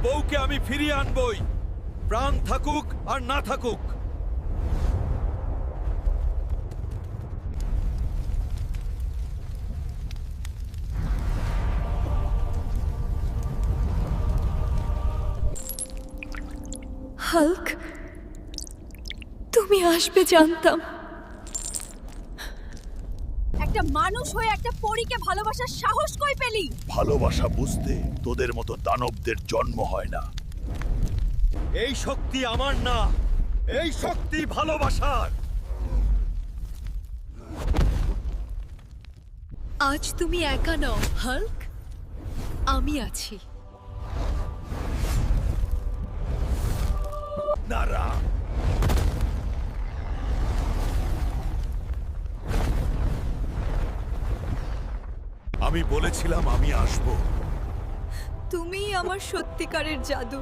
বউকে আমি ফিরিয়ে আনবই, প্রাণ থাকুক আর না থাকুক। হাল্ক, তুমি আসবে জানতাম। একটা মানুষ হয়ে একটা পরীকে ভালোবাসার সাহস কই পেলি? ভালোবাসা বুঝতে তোদের মতো দানবদের জন্ম হয় না। এই শক্তি আমার না, এই শক্তি ভালোবাসার। আজ তুমি একা নও হাল্ক, আমি আছি। নারা, আমি বলেছিলাম আমি আসব। তুমিই আমার সত্যিকারের জাদু।